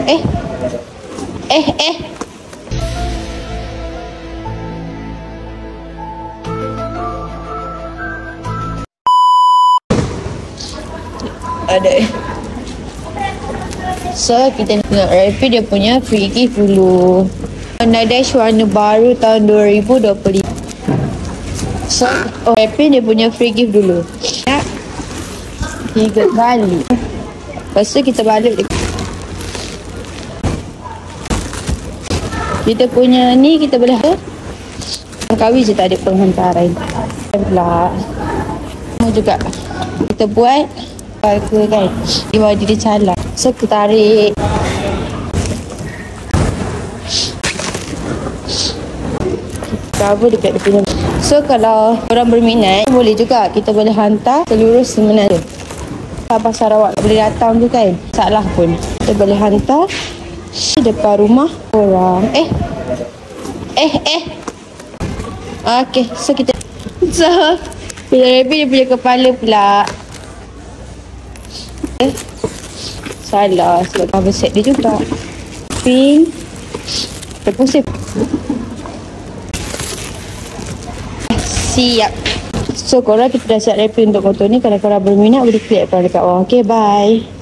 Eh. Ada. So, kita nak review dia punya free gift dulu. Nadash warna baru tahun 2025. So, review dia punya free gift dulu. 3 kali. Lepas tu kita balik. Kita punya ni kita boleh kahwin je, tak ada penghantaran pula. Semua juga kita buat harga kan, di bawah dia calak. So kita tarik, cover dekat dia punya. So kalau orang berminat, boleh juga, kita boleh hantar seluruh Semenanjung. Pasar Sarawak boleh datang tu kan, salah pun kita boleh hantar depan rumah orang. Okay, so kita bila Rabbit dia punya kepala pula. Salah sebab cover set dia juga pink terpusing. Siap. So korang kita dah siap Rabbit untuk foto ni. Kalau korang berminat boleh klik dekat bawah. Okay, bye.